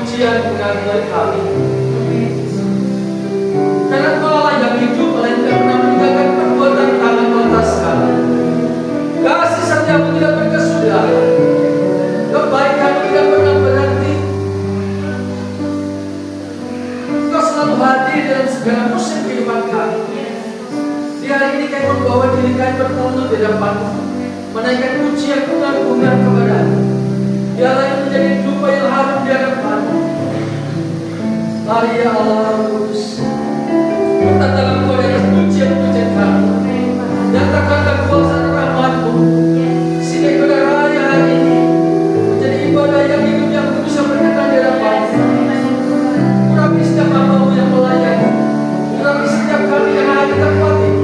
pujian kepada kami. Karena Kau yang hidup, yang tidak pernah meninggalkan perbuatan tangan atas kami. Kasih setiamu tidak berkesudahan. Kebaikanmu tidak pernah berhenti. Kau selalu hadir dalam segala musim kehidupan kami. Di hari ini kami membawa diri kami bertunduk di depan-Mu, menaikkan pujian pengagungan kepada-Mu. Dialah yang menjadi dupa yang harum di hadapan-Mu. Mari ya Allah Kudus, berkat dalam Kau ada pujian-pujian kami. Nyatakanlah kuasa dan rahmat-Mu, sehingga ibadah raya hari ini menjadi ibadah yang hidup, yang kudus, yang berkenan di hadapan-Mu. Urapi setiap hamba-Mu yang melayani, urapi setiap kami yang ada di tempat ini.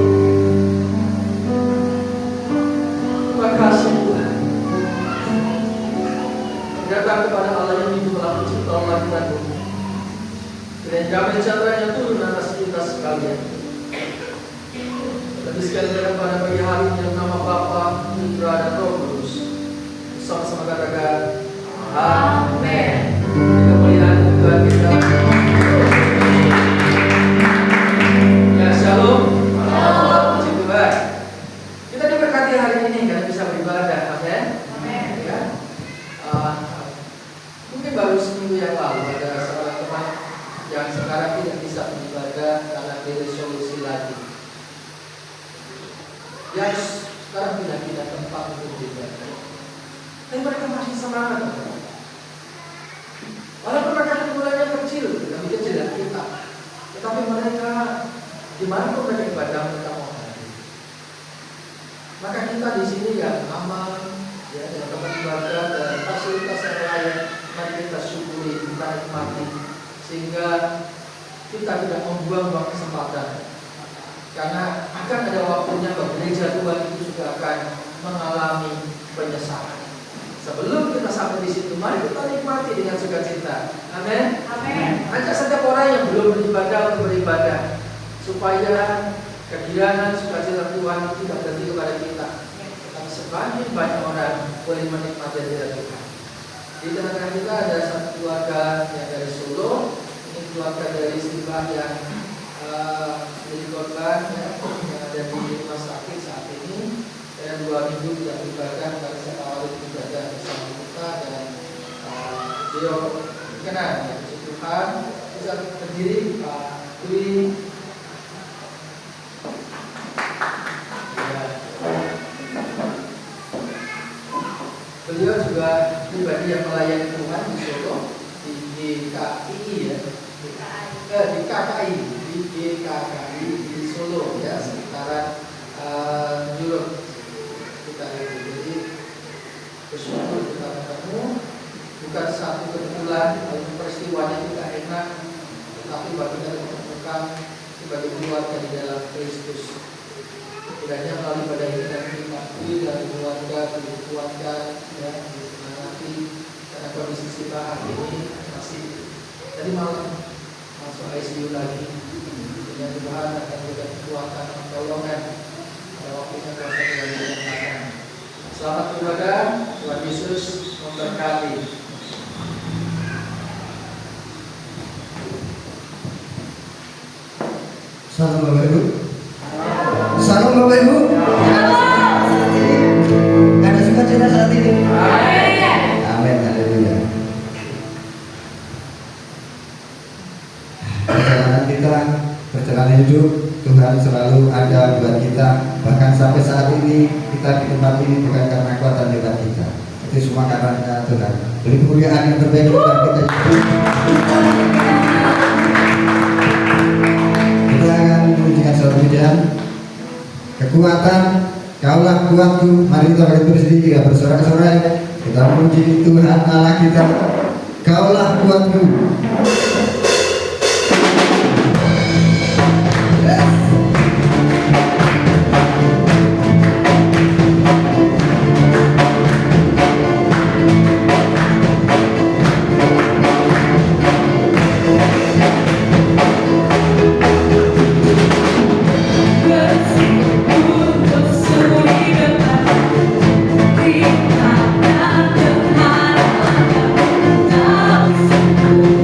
Terima kasih Tuhan. Datang kepada Allah yang hidup telah mencipta langit dan bumi. Dan damai sejahtera-Nya turun atas kita sekalian. Tapi sekali lagi pada pagi hari ini dalam nama Bapa, Putra dan Roh Kudus, sama-sama katakan Amin. Kemuliaan Tuhan kita. Ya, shalom. Puji Tuhan. Kita diberkati hari ini karena bisa beribadah. Amin. Ya. Mungkin baru seminggu yang lalu ada seorang teman yang sekarang tidak bisa beribadah karena diresolusi lagi. Yang sekarang pindah-pindah tempat untuk beribadah. Dan mereka masih semangat. Walaupun mereka mulanya kecil, lebih kecil dari kita, tetapi mereka dimana pun mereka ibadah, mereka mau hadir. Maka kita di sini yang aman, ya, dengan tempat ibadah dan fasilitas yang lain, mari kita syukuri, kita nikmati, sehingga kita tidak membuang-buang kesempatan. Karena akan ada waktunya bahwa gereja Tuhan itu juga akan mengalami penyesalan. Sebelum kita sampai di situ, mari kita nikmati dengan sukacita. Amin. Amin. Ajak setiap orang yang belum beribadah untuk beribadah, supaya kegiatan sukacita Tuhan itu tidak berhenti kepada kita. Tetapi sebanyak banyak orang boleh menikmati hadirat Tuhan. Di tengah-tengah kita ada satu keluarga yang dari Solo. Ini keluarga dari Simbah yang jadi korban, ya, yang ada di rumah sakit saat ini. Dan 2 minggu tidak beribadah, karena saya tawarin beribadah bersama kita. Dan beliau berkenan, ya, puji Tuhan. Bisa berdiri Pak Dwi. Ya. Beliau juga pribadi yang melayani Tuhan di Solo, di GKI, ya, di KKI, di GKI di Solo, ya, sekitaran Juruk kita itu. Jadi bersyukur kita ketemu, bukan satu kebetulan, peristiwanya tidak enak, tetapi bagi kita menemukan sebagai keluarga di dalam Kristus. Kiranya melalui pada ini dan dinikmati dari keluarga, ya, disemangati, karena kondisi kita hari ini masih tadi malam masuk ICU lagi. Dengan Tuhan akan memberikan kekuatan, pertolongan pada waktunya kuasa Tuhan dinyatakan. Selamat beribadah, Tuhan Yesus memberkati. Salam Bapak Ibu. Salam Bapak Ibu. Ada sukacita saat ini. Amin. Haleluya. Perjalanan kita, perjalanan hidup, Tuhan selalu ada buat kita. Bahkan sampai saat ini kita di tempat ini bukan karena kuat dan hebat kita, itu semua karena Tuhan. Beri kemuliaan yang terbaik buat kita. Kita akan menunjukkan suatu pujian. Kekuatan, Kaulah kuatku. Mari kita berdiri juga bersorak-sorai. Kita memuji Tuhan Allah kita. Kaulah kuatku. Thank you.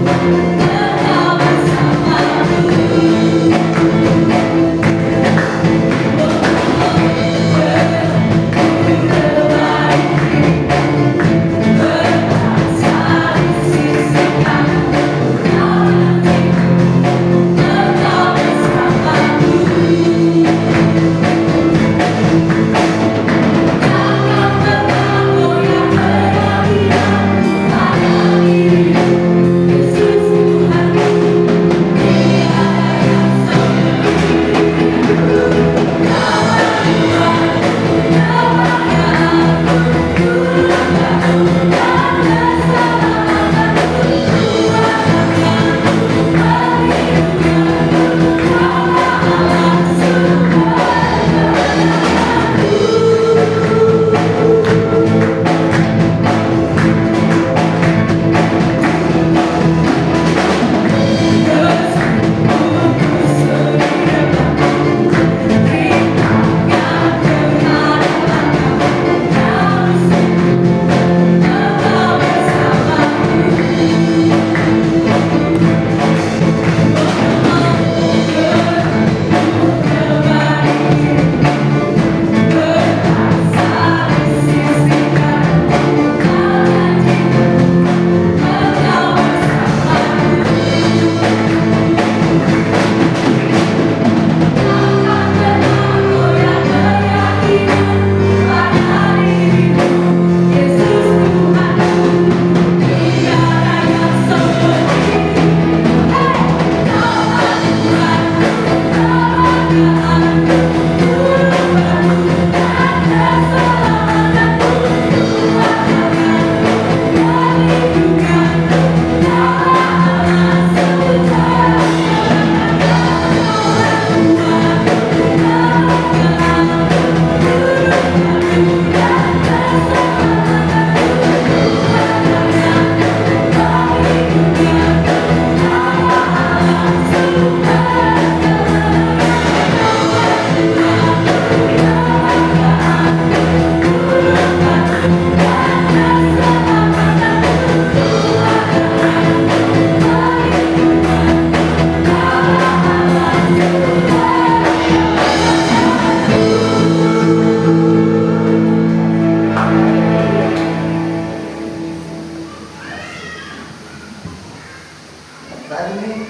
Saat ini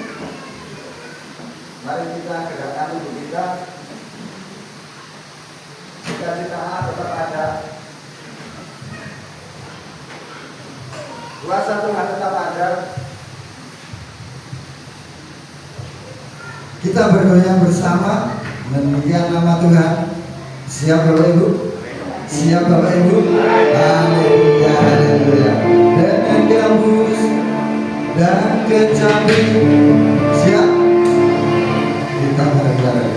mari kita gerakkan tubuh kita. Cita-cita tetap ada, kuasa Tuhan tetap ada. Kita bergoyang bersama meninggikan nama Tuhan. Siap Bapak Ibu? Siap Bapak Ibu? Haleluya, haleluya. Dengan gambus dan kecapi. Siap? Kita bareng-bareng.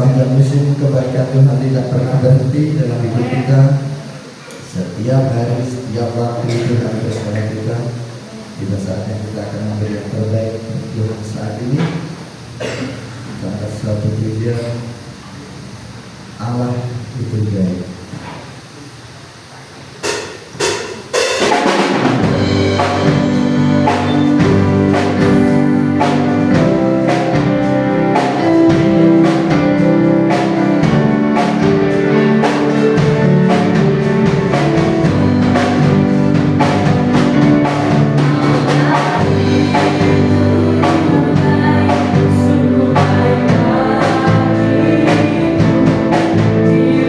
Sepanjang musim kebaikan Tuhan tidak pernah berhenti dalam hidup kita. Setiap hari, setiap waktu Tuhan bersama kita. Pada saatnya kita akan memberi yang terbaik untuk saat ini. Karena suatu tujuan Allah itu baik. Dia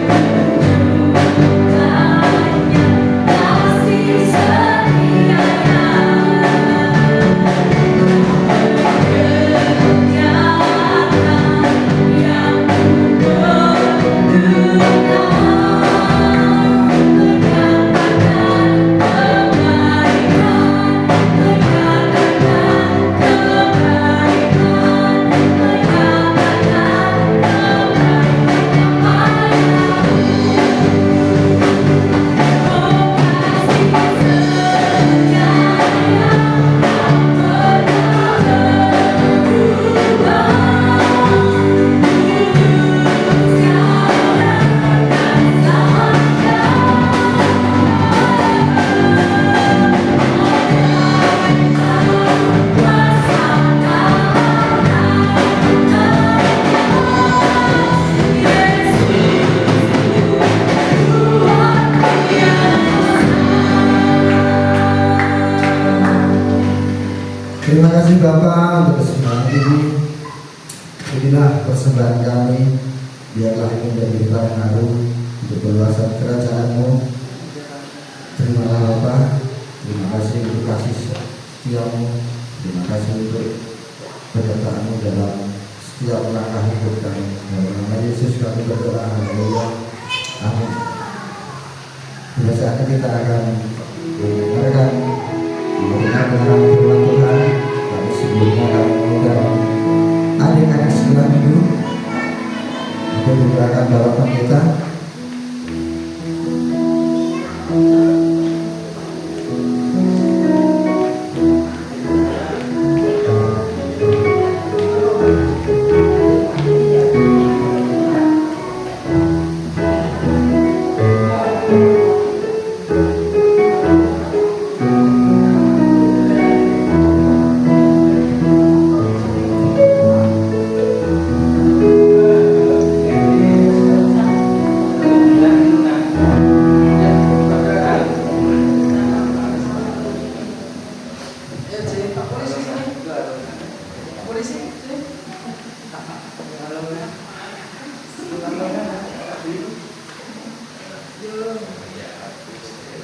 inilah persembahan kami, biarlah ini menjadi pengaruh untuk perluasan kerajaan-Mu. Terimalah Bapa, terima kasih untuk kasih setiamu, terima kasih untuk penyertaan-Mu dalam setiap langkah hidup kami. Dalam nama Yesus kami berdoa, haleluya, amin. Pada saat ini kita akan mendengarkan firman Tuhan. Tapi sebelumnya kami mengundang adik-adik sekolah minggu untuk menggunakan balapan kita.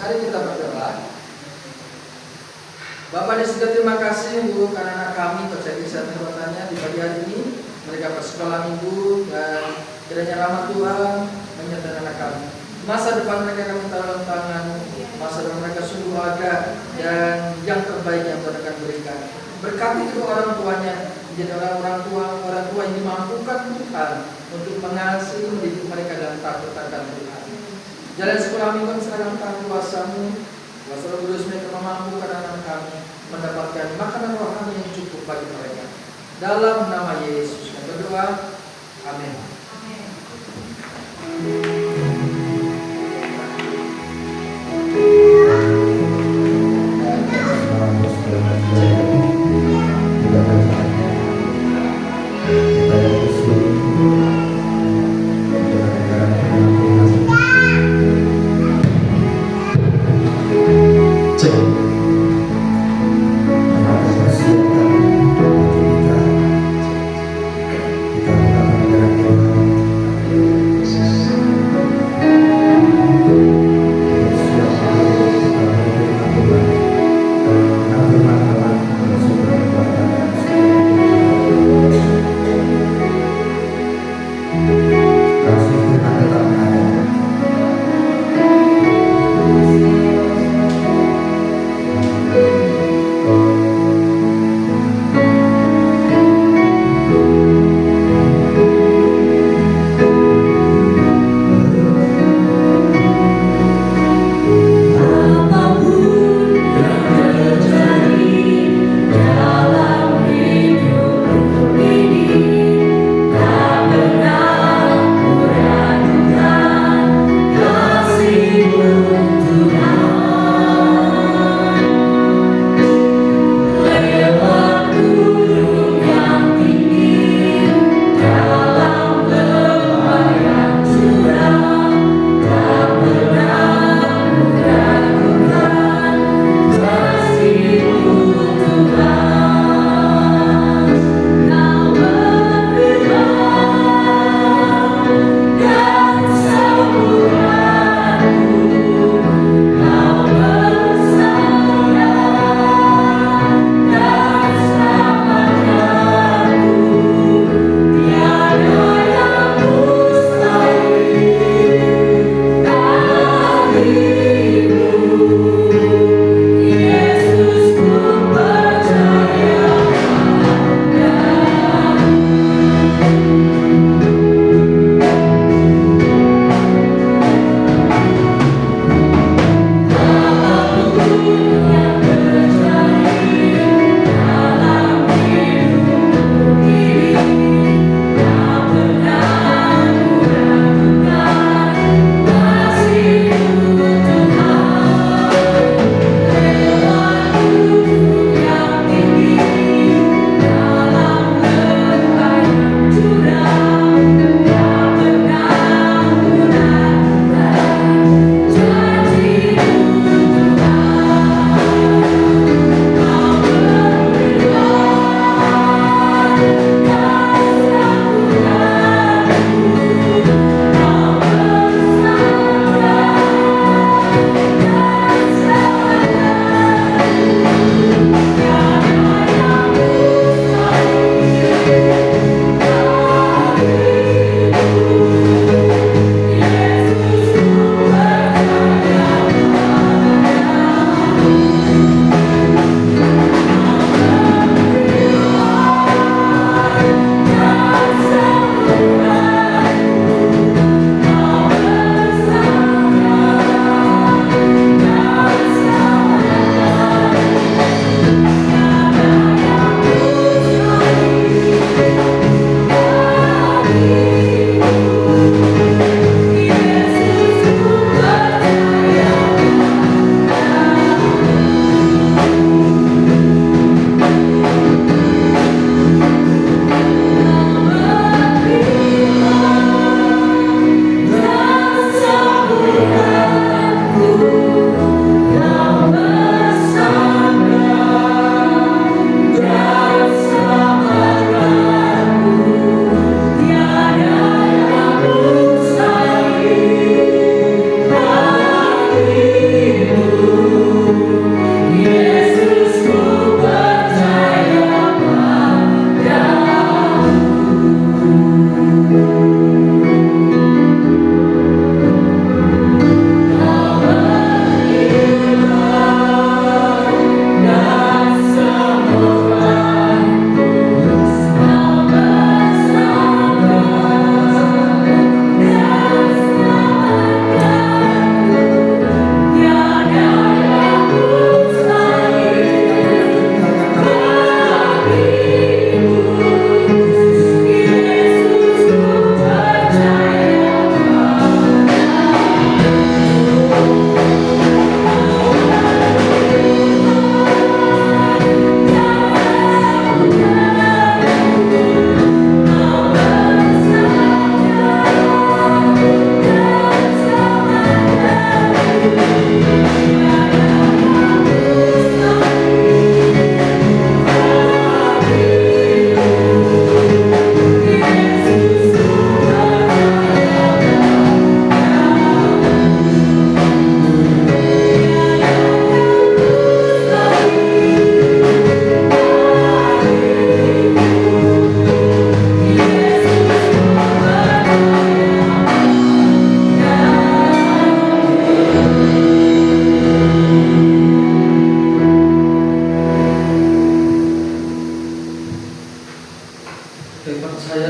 Mari kita berdoa. Bapak di surga, terima kasih untuk anak-anak kami percaya kisah perbuatannya di pagi hari ini. Mereka bersekolah minggu dan kiranya rahmat Tuhan menyertai anak kami. Masa depan mereka kami taruh dalam tangan. Masa depan mereka sungguh ada dan yang terbaik yang Tuhan akan berikan. Berkati kedua orang tuanya menjadi orang tua yang dimampukan Tuhan untuk mengasihi mendidik mereka dalam takut akan Tuhan. Jalan sekolah minggu seragam tangan kuasa-Mu, kuasa Roh Kudus mereka memampukan anak kami mendapatkan makanan rohani yang cukup bagi mereka. Dalam nama Yesus kami berdoa, amin.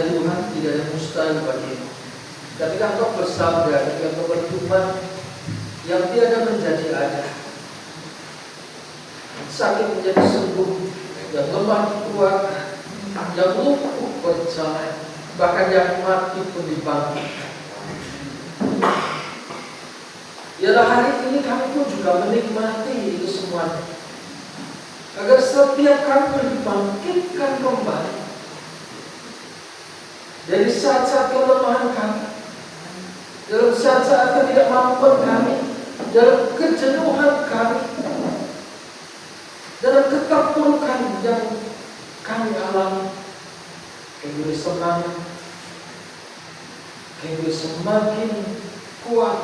Tuhan tidak ada mustahil bagimu. Ketika engkau bersabda, ketika engkau berfirman, yang tiada menjadi ada, sakit menjadi sembuh, yang lemah kuat, yang lumpuh berjalan, bahkan yang mati pun dibangkitkan. Ialah hari ini kami pun juga menikmati itu semua, agar setiap kami dibangkitkan kembali dari saat-saat kelemahan kami, dalam saat-saat ketidakmampuan kami, dalam kejenuhan kami, dalam keterpurukan yang kami alami. Kami boleh semangat, kami boleh semakin kuat,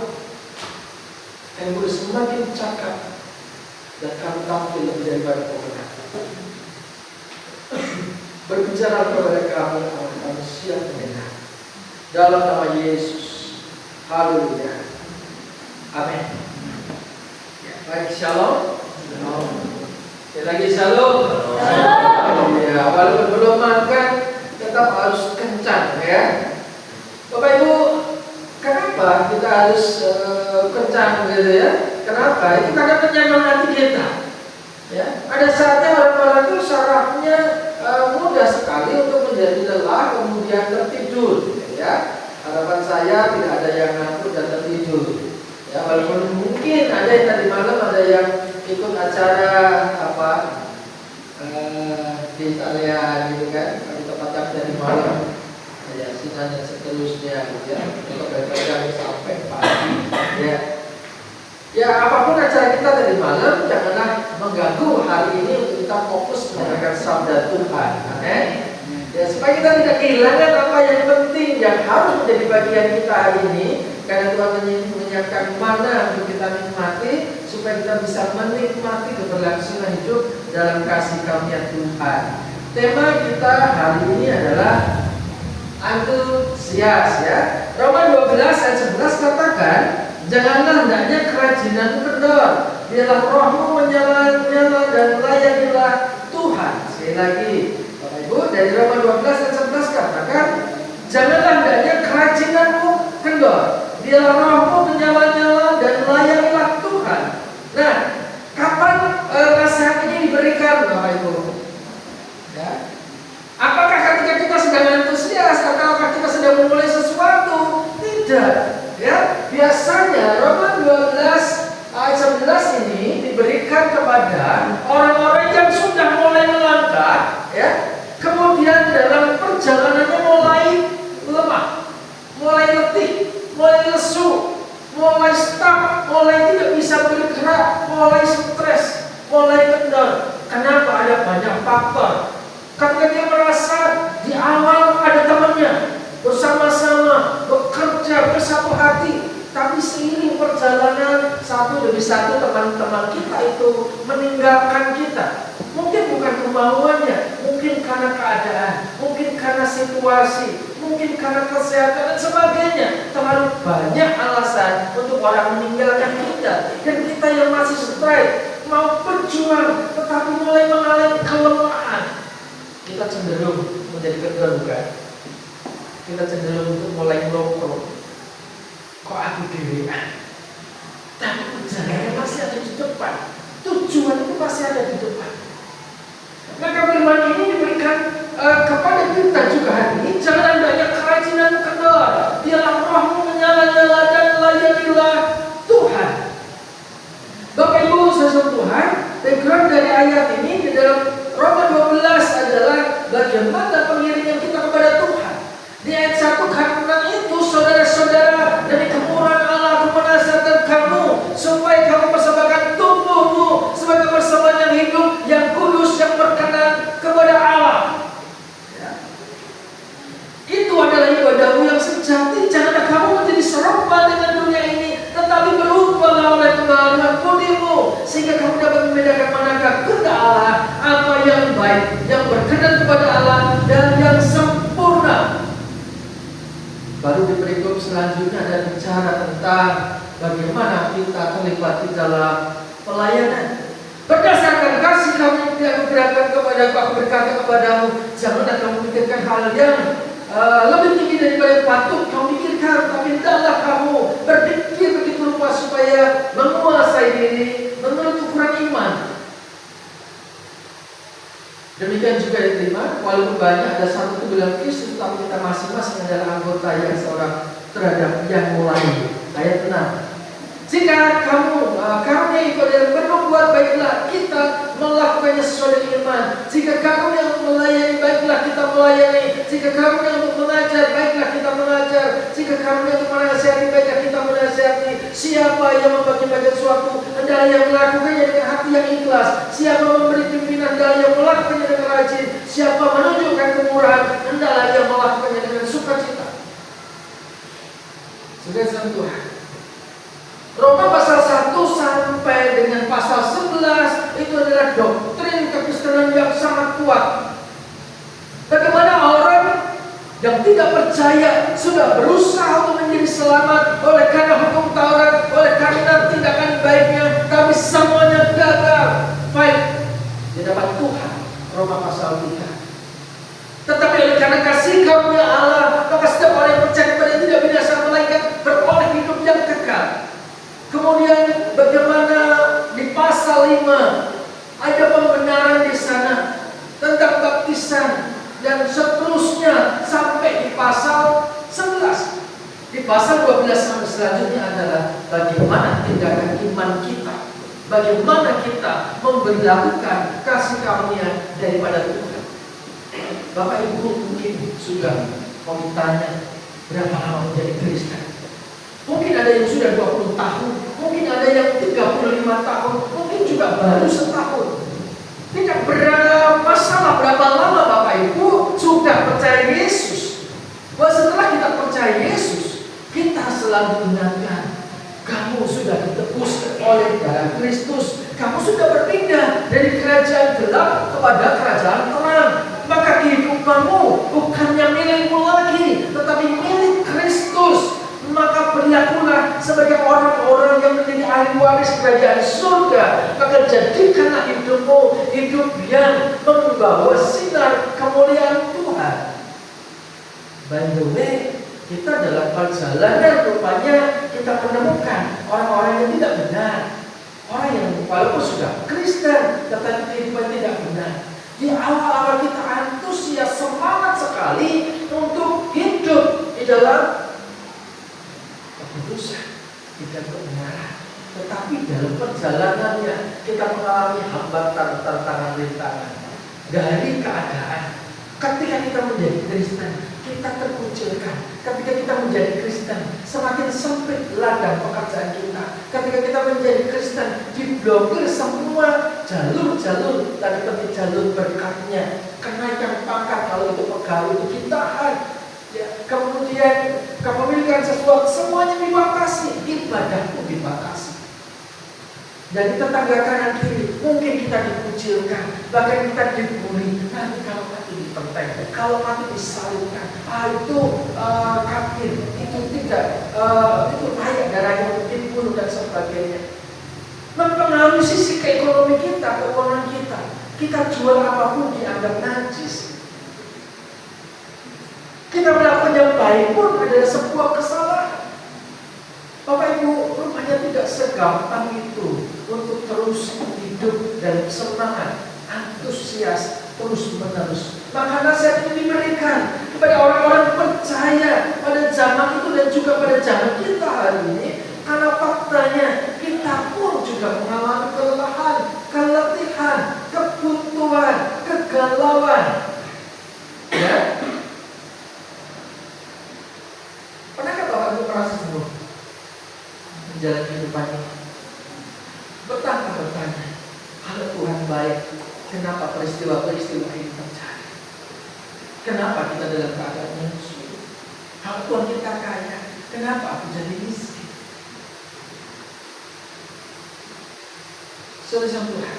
kami boleh semakin cakap, dan kami tampil lebih daripada pemenang. Berbicara kepada kami manusia mendengar dalam nama Yesus. Haleluya. Amin. Baik, shalom. Sekali lagi shalom. Ya, walaupun belum makan, tetap harus kencang ya. Bapak Ibu, kenapa kita harus kencang gitu ya? Kenapa? Itu karena menyemangati kita. Ya, ada saatnya orang-orang itu sarafnya mudah sekali untuk menjadi lelah kemudian tertidur. Gitu ya. Harapan saya tidak ada yang ngantuk dan tertidur. Ya, walaupun mungkin ada yang tadi malam ada yang ikut acara di Italia gitu kan, di tempat yang dari malam, ya sinan dan seterusnya gitu ya, untuk begadang sampai pagi. Ya, apapun acara kita dari malam, janganlah mengganggu hari ini untuk kita fokus mendengarkan sabda Tuhan. Amin. Ya, supaya kita tidak kehilangan apa yang penting yang harus menjadi bagian kita hari ini, karena Tuhan menyiapkan mana untuk kita nikmati, supaya kita bisa menikmati keberlangsungan hidup dalam kasih karunia Tuhan. Tema kita hari ini adalah antusias ya. Roma 12 ayat 11 katakan, janganlah hendaknya kerajinanmu kendor, biarlah rohmu menyala-nyala dan layanilah Tuhan. Sekali lagi Bapak Ibu, dari Roma 12 ayat 11 katakan, janganlah hendaknya kerajinanmu kendor, biarlah rohmu menyala-nyala dan layanilah Tuhan. Nah, kapan nasihat ini diberikan Bapak Ibu? Ya. Apakah ketika kita sedang antusias ataukah kita sedang memulai sesuatu? Tidak. Ya, biasanya Roma 12 ayat 11 ini diberikan kepada orang-orang yang sudah mulai melangkah, ya. Kemudian dalam perjalanannya mulai lemah, mulai letih, mulai lesu, mulai stuck, mulai tidak bisa bergerak, mulai stres, mulai kendor. Kenapa? Ada banyak faktor. Ketika dia merasa di awal ada temannya, bersama-sama bekerja bersatu hati, tapi seiring perjalanan satu demi satu teman-teman kita itu meninggalkan kita. Mungkin bukan kemauannya, mungkin karena keadaan, mungkin karena situasi, mungkin karena kesehatan dan sebagainya. Terlalu banyak alasan untuk orang meninggalkan kita. Dan kita yang masih strike, mau berjuang, tetapi mulai mengalami kelemahan, kita cenderung menjadi kendor bukan? Kita cenderung untuk mulai melongkok. Kok aku dewean? Tapi perjalanannya masih ada di depan. Tujuan itu masih ada di depan. Maka firman ini diberikan kepada kita juga hari ini. Jangan hendaknya kerajinanmu kendor, biarlah rohmu menyala-nyala dan layanilah Tuhan. Bapak Ibu saudara Tuhan, background dari ayat ini di dalam Roma 12 adalah bagaimana pengiringan kita kepada Tuhan. Di ayat 1, karena itu saudara-saudara, dari kemurahan Allah aku menasihatkan kamu supaya kamu persembahkan tubuhmu sebagai persembahan yang hidup, yang kudus, yang berkenan kepada Allah. Ya. Itu adalah ibadahmu yang sejati. Janganlah kamu menjadi serupa dengan dunia ini, tetapi berubahlah oleh pengalaman budimu, sehingga kamu dapat membedakan manakah kehendak Allah, apa yang baik, yang berkenan kepada Allah, dan yang sempurna. Baru di perikop selanjutnya ada bicara tentang bagaimana kita terlibat di dalam pelayanan. Berdasarkan kasih kamu yang aku berikan kepada aku, berkata kepadamu, janganlah kamu pikirkan hal yang lebih tinggi daripada yang patut kamu pikirkan, tapi hendaklah kamu berpikir begitu rupa supaya menguasai diri menurut ukuran iman. Demikian juga diterima, walaupun banyak ada satu itu bilang Kristus, tapi kita masing-masing adalah anggota yang seorang terhadap yang mulai. Ayat 6. Jika kamu karunia ikut dan berbuat baiklah, kita melakukannya sesuai dengan iman. Jika karunia untuk melayani, baiklah kita melayani. Jika karunia untuk mengajar, baiklah kita mengajar. Jika karunia untuk menasihati, baiklah kita menasihati. Siapa yang membagi-bagikan sesuatu, hendaklah yang melakukannya dengan hati yang ikhlas. Siapa memberi pimpinan, hendaklah yang melakukannya dengan rajin. Siapa menunjukkan kemurahan, hendaklah yang melakukannya dengan sukacita. Sudah sentuh. Roma pasal 1 sampai dengan pasal 11 itu adalah doktrin kekristenan yang sangat kuat. Bagaimana orang yang tidak percaya sudah berusaha untuk menjadi selamat oleh karena hukum Taurat, oleh karena tindakan baiknya, tapi semuanya gagal. Fight di hadapan Tuhan. Roma pasal 3. Tetapi oleh karena kasih karunia Allah, maka setiap orang yang percaya kepada tidak binasa melainkan beroleh hidup yang kekal. Kemudian bagaimana di pasal 5 ada pembenaran di sana tentang baptisan dan seterusnya sampai di pasal 11. Di pasal 12 sampai selanjutnya adalah bagaimana tindakan iman kita, bagaimana kita memberlakukan kasih karunia daripada Tuhan. Bapak Ibu mungkin sudah mau ditanya berapa lama menjadi Kristen. Mungkin ada yang sudah 20 tahun, mungkin ada yang 35 tahun, mungkin juga baru setahun. Tidak bermasalah berapa lama Bapak Ibu sudah percaya Yesus. Bahwa setelah kita percaya Yesus, kita selalu ingatkan, kamu sudah ditebus oleh darah Kristus. Kamu sudah berpindah dari kerajaan gelap kepada kerajaan terang. Maka kehidupanmu bukannya milikmu lagi, tetapi milik Kristus. Maka berlakulah sebagai orang-orang yang menjadi ahli waris kerajaan surga. Maka jadikanlah hidupmu hidup yang membawa sinar kemuliaan Tuhan. By the way, kita dalam perjalanan rupanya kita menemukan orang-orang yang tidak benar, orang yang walaupun sudah Kristen tetapi kehidupan tidak benar. Di awal-awal kita antusias, semangat sekali untuk hidup di dalam keputusan, tidak kebenaran. Tetapi dalam perjalanannya kita mengalami hambatan, tantangan, rintangan dari keadaan. Ketika kita menjadi Kristen, kita terkucilkan. Ketika kita menjadi Kristen, semakin sempit ladang pekerjaan kita. Ketika kita menjadi Kristen, diblokir semua jalur-jalur, tadi seperti jalur berkatnya, kenaikan pangkat kalau itu pegawai itu ditahan. Ya, kemudian kepemilikan sesuatu semuanya dibatasi, ibadah pun dibatasi. Dari tetangga kanan kiri mungkin kita dikucilkan, bahkan kita dibully. Nanti kalau mati dipenteng, kalau mati disalibkan, itu kafir, itu tidak, itu layak darahnya untuk dibunuh dan sebagainya. Mempengaruhi sisi keekonomi kita, keuangan kita. Kita jual apapun dianggap najis. Kita melakukan yang baik pun adalah sebuah kesalahan. Bapak Ibu, rupanya tidak segampang itu untuk terus hidup dalam semangat, antusias, terus menerus. Maka nasihat ini diberikan kepada orang-orang percaya pada zaman itu dan juga pada zaman kita hari ini. Karena faktanya kita pun juga mengalami kelelahan, keletihan, kebutuhan, kegalauan. Ya. Pernahkah Bapak Ibu merasa sembuh menjalani kehidupan ini? Betapa bertanya, kalau Tuhan baik, kenapa peristiwa-peristiwa ini terjadi? Kenapa kita dalam keadaan yang sulit? Kalau Tuhan kita kaya, kenapa aku jadi miskin? Saudara Tuhan,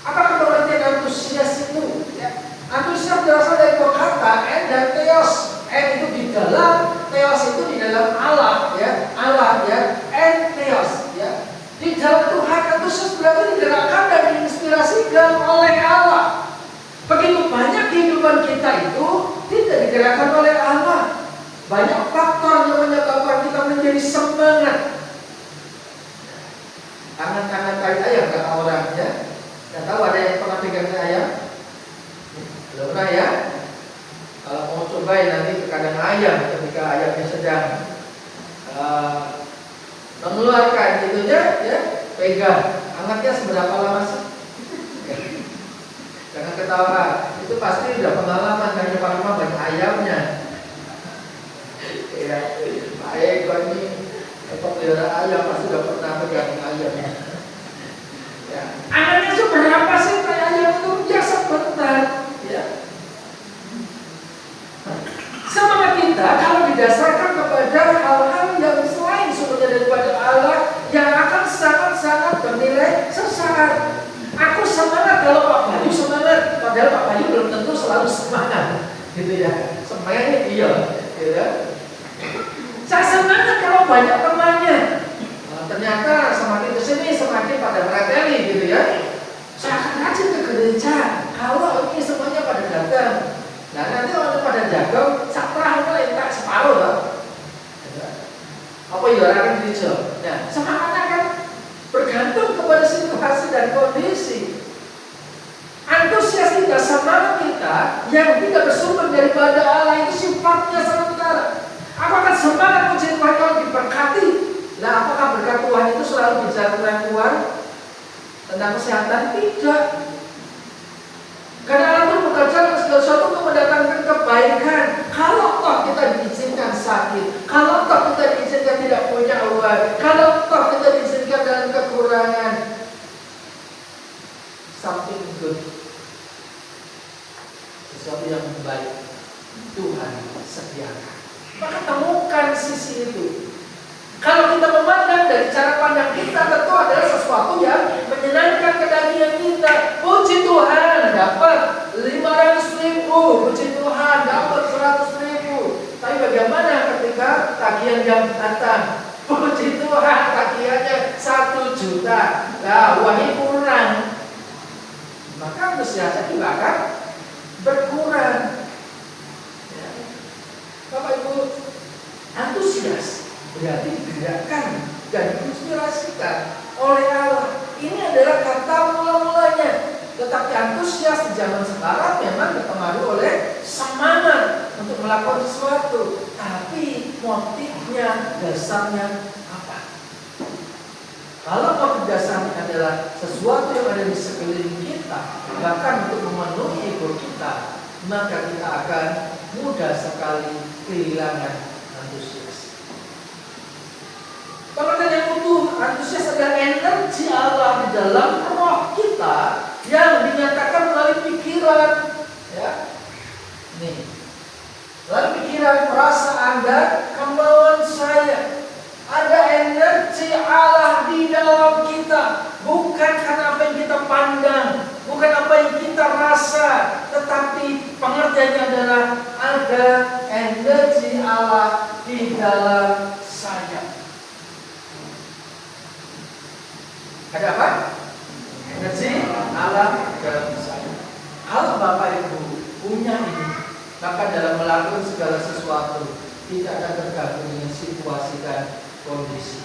apakah pengertian antusias itu? Ya. Antusias berasal dari dua kata, en dan theos. En itu di dalam, theos itu di dalam Allah, ya, Allah, ya, en theos, ya. Di dalam Tuhan antusias berarti digerakkan dan digerakkan oleh Allah. Banyak faktor yang menyebabkan kita menjadi semangat. Angan-angan kayak ayam kata orang ya. Nggak tahu ada yang pernah pegang ayam? Belum pernah ya? Kalau mau cobain nanti ke kandang ayam ketika ayamnya sedang mengeluarkan itunya, ya pegang. Hangatnya seberapa lama sih? Jangan ketawa. Itu pasti udah pengalaman kan di rumah banyak ayamnya. Ya, baik ini pelihara ayam pasti udah pernah pegang ayamnya. Ya. Anaknya seberapa sih kayak ayam itu? Ya sebentar. Ya. Semangat kita kalau didasarkan kepada hal-hal yang selain sumbernya daripada Allah yang akan sangat-sangat bernilai sesaat. Aku semangat kalau Pak Bayu semangat, padahal Pak Bayu belum tentu selalu semangat, gitu ya. Semangatnya iya, gitu ya. Saya semangat kalau banyak temannya. Nah, ternyata semakin kesini semakin pada mereteli, gitu ya. Saya akan rajin ke gereja kalau ini semuanya pada datang. Nah nanti orang pada jagung, satrah mulai tak separuh loh. Apa ya orang gereja? Nah semangatnya kan bergantung kepada situasi dan kondisi. Antusias kita, semangat kita yang tidak bersumber daripada Allah itu sifatnya sementara. Aku akan semangat puji Tuhan kalau diberkati. Nah apakah berkat Tuhan itu selalu bicara tentang Tuhan, tentang kesehatan? Tidak. Karena Allah itu bekerja dengan segala sesuatu untuk mendatangkan kebaikan. Kalau toh kita diizinkan sakit, kalau toh kita diizinkan tidak punya uang, kalau toh kita diizinkan dalam kekurangan, something good, sesuatu yang baik Tuhan sediakan. Maka temukan sisi itu. Kalau kita memandang dari cara pandang kita, tentu adalah sesuatu yang menyenangkan kedagingan kita. Puji Tuhan dapat 500.000, puji Tuhan dapat 100.000. Tapi bagaimana ketika tagihan yang datang? Puji Tuhan tagihannya 1 juta. Nah, uangnya kurang. Maka antusiasnya juga akan berkurang. Ya. Bapak Ibu, antusias berarti digerakkan dan diinspirasikan oleh Allah. Ini adalah kata mula-mulanya. Tetapi antusias di zaman sekarang memang dipengaruhi oleh semangat untuk melakukan sesuatu. Tapi motifnya, dasarnya apa? Kalau motif dasarnya adalah sesuatu yang ada di sekeliling kita, bahkan untuk memenuhi ego kita, maka kita akan mudah sekali kehilangan antusias. Pengertian yang utuh, antusias adalah energi Allah di dalam roh kita yang dinyatakan melalui pikiran, ya. Nih, melalui pikiran, perasaan dan kemauan saya. Ada energi Allah di dalam kita, bukan karena apa yang kita pandang, bukan apa yang kita rasa, tetapi pengertiannya adalah ada energi Allah di dalam saya. Ada apa? Energi Allah dalam saya. Kalau Bapak Ibu punya ini, maka dalam melakukan segala sesuatu tidak akan tergantung dengan situasi dan kondisi.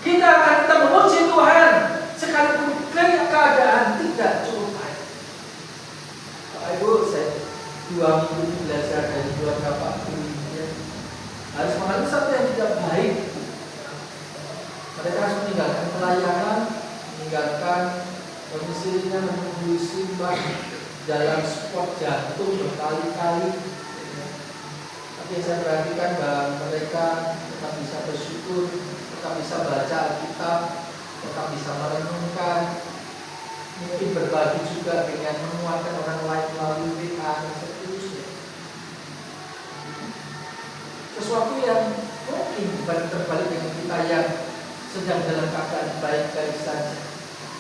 Kita akan tetap memuji Tuhan sekalipun keadaan tidak cukup baik. Bapak Ibu, saya 2 minggu belajar dari keluarga Pak Guru, harus mengalami sesuatu yang tidak baik. Mereka harus meninggalkan pelayanan, meninggalkan domisilinya, menunggu simbah dalam spot jantung berkali-kali. Tapi yang saya perhatikan bahwa mereka tetap bisa bersyukur, tetap bisa baca Alkitab, tetap bisa merenungkan, mungkin berbagi juga dengan menguatkan orang lain melalui WA dan seterusnya. Sesuatu yang mungkin terbalik dengan kita yang sedang dalam keadaan baik-baik saja.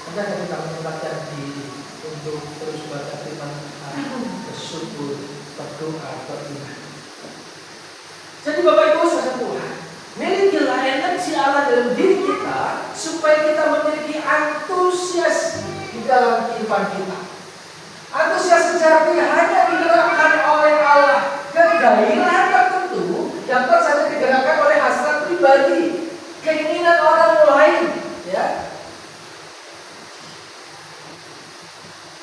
Hendaknya kita menempatkan diri untuk terus baca firman Tuhan, bersyukur, berdoa, beriman. Jadi Bapak Ibu saudara Tuhan, milikilah energi Allah dalam diri kita supaya kita memiliki antusias di dalam kehidupan kita. Antusias sejati hanya digerakkan oleh Allah. gairah tertentu dapat saja digerakkan oleh hasrat pribadi, keinginan orang lain, ya,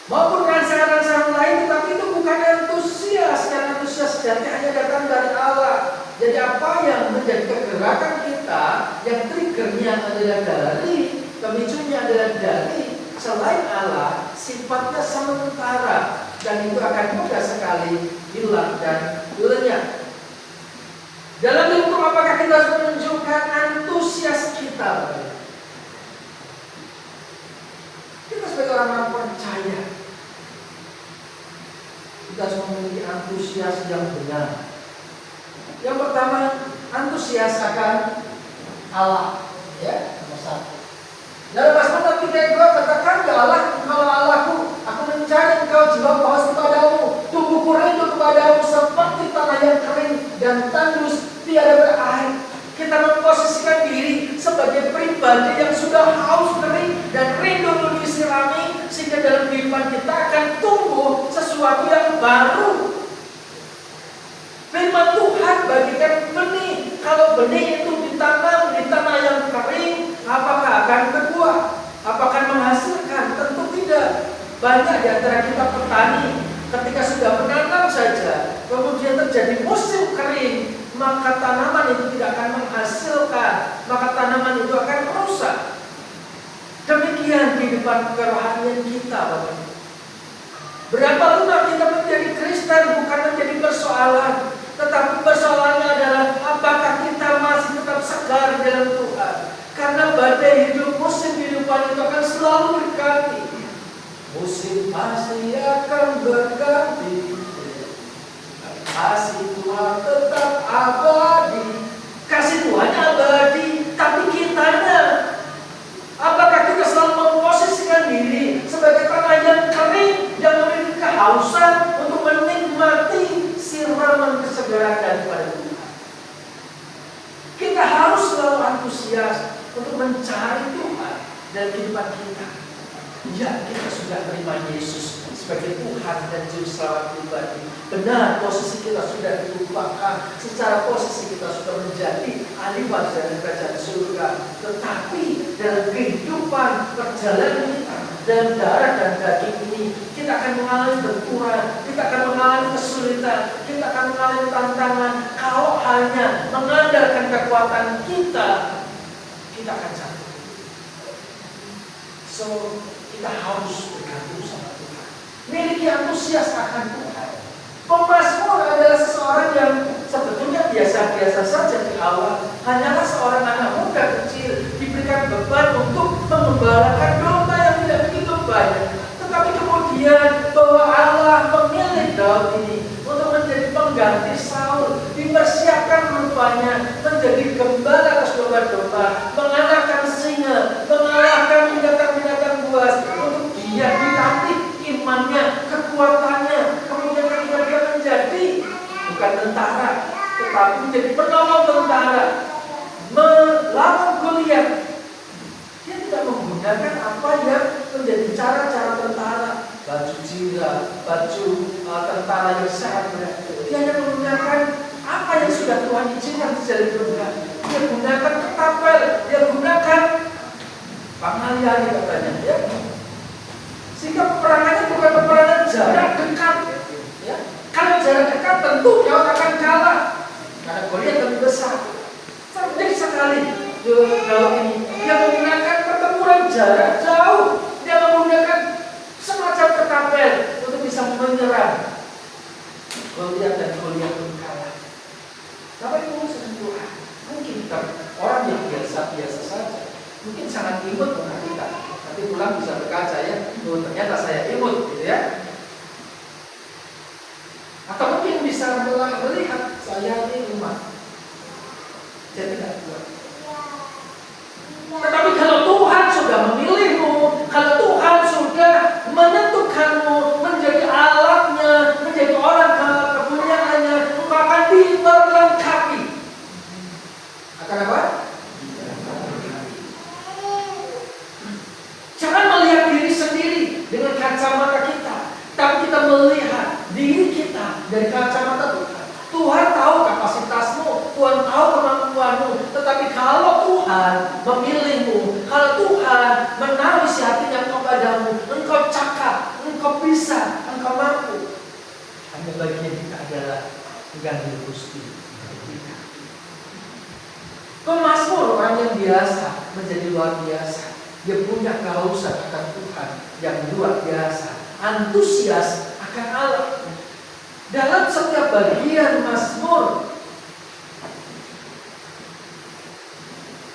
maupun rangsangan-rangsangan lain, tetapi itu bukan antusias. Karena antusias sejati hanya datang dari Allah. Jadi apa yang menjadi kegerakan kita, yang triggernya adalah dari, pemicunya adalah dari selain Allah, sifatnya sementara, dan itu akan mudah sekali hilang dan lenyap. Dalam hidup apakah kita harus menunjukkan antusias kita? Kita sebagai orang percaya, kita harus memiliki antusias yang benar. Yang pertama, antusias akan Allah, ya, nomor satu. Dalam Mazmur 3:2 katakan, ya Allah, kalau Allahku, aku mencari Engkau, jiwaku haus kepadamu, tubuhku rindu kepadamu seperti tanah yang kering dan tandus tiada berair. Kita memposisikan diri sebagai pribadi yang sudah haus, kering, dan rindu untuk disirami, sehingga dalam kehidupan kita akan tumbuh sesuatu yang baru. Firman Tuhan bagikan benih. Kalau benih itu ditanam di tanah yang kering, apakah akan berbuah? Apakah menghasilkan? Tentu tidak. Banyak di antara kita petani, ketika sudah menanam saja, kemudian terjadi musim kering, maka tanaman itu tidak akan menghasilkan, maka tanaman itu akan rusak. Demikian kehidupan kerohanian kita, Bapak. Berapa lama kita menjadi Kristen bukan menjadi persoalan, tetapi persoalannya adalah apakah kita masih tetap segar dalam Tuhan. Karena badai hidup, musim kehidupan itu akan selalu berganti. Musim pasti akan berganti, kasih Tuhan tetap abadi. Kasih Tuhan abadi, tapi kitanya, apakah kita selalu memposisikan diri sebagai tanah yang kering, yang memiliki kehausan untuk menikmati siraman kesegaran daripada Tuhan? Kita harus selalu antusias untuk mencari Tuhan dalam kehidupan kita. Ya, kita sudah terima Yesus sebagai Tuhan dan Juru Selamat pribadi. Benar, posisi kita sudah diubahkan. Secara posisi kita sudah menjadi ahli waris dari kerajaan surga. Tetapi dalam kehidupan perjalanan kita, dalam darah dan daging ini, kita akan mengalami benturan, kita akan mengalami kesulitan, kita akan mengalami tantangan. Kalau hanya mengandalkan kekuatan kita, kita akan jatuh. So, kita harus bergantung sama Tuhan. Miliki antusias akan Tuhan. Pemazmur adalah seseorang yang sebetulnya biasa-biasa saja di awal. Hanyalah seorang anak muda kecil diberikan beban untuk mengembalakan domba yang tidak begitu banyak. Tetapi kemudian bahwa Allah memilih Daud ini untuk menjadi pengganti Saul, dipersiapkan rupanya menjadi gembala atas domba-domba, mengalahkan singa, mengalahkan binatang-binatang buas, untuk dia dilatih imannya, kekuatannya. Kemudian ketika dia menjadi bukan tentara, tetapi menjadi penolong tentara, melawan Goliat, dia tidak menggunakan apa yang menjadi cara-cara tentara, baju jira, baju tentara yang sangat berat. Dia hanya menggunakan apa yang sudah Tuhan izinkan terjadi berubah. Dia gunakan ketapel, dia gunakan pangalian katanya, ya. Sehingga peperangannya bukan peperangan jarak dekat, ya. Kalau jarak dekat tentu dia akan kalah, karena Goliat lebih besar. Cerdik sekali Daud ini. Dia menggunakan pertempuran jarak jauh. Dia menggunakan semacam ketapel untuk bisa menyerang Goliat, dan Goliat pun kalah. Apa itu urusan Tuhan? Mungkin kita orang yang biasa-biasa saja, mungkin sangat imut dengan kita. Nanti pulang bisa berkaca, ya, ternyata saya imut, gitu ya. Atau mungkin bisa melihat saya ini umat, saya tidak kuat. Tetapi kalau Tuhan sudah memilihmu, kalau Tuhan sudah menentukanmu menjadi alatnya, menjadi orang kepunyaannya, engkau akan diperlengkapi. Akan apa? Jangan melihat diri sendiri dengan kacamata kita, tapi kita melihat diri kita dari kacamata Tuhan. Tuhan engkau bisa, engkau mampu. Hanya bagian kita adalah ganti Gusti kita. Pemazmur orang yang biasa menjadi luar biasa. Dia punya kehausan akan Tuhan yang luar biasa, antusias akan Allah. Dalam setiap bagian Mazmur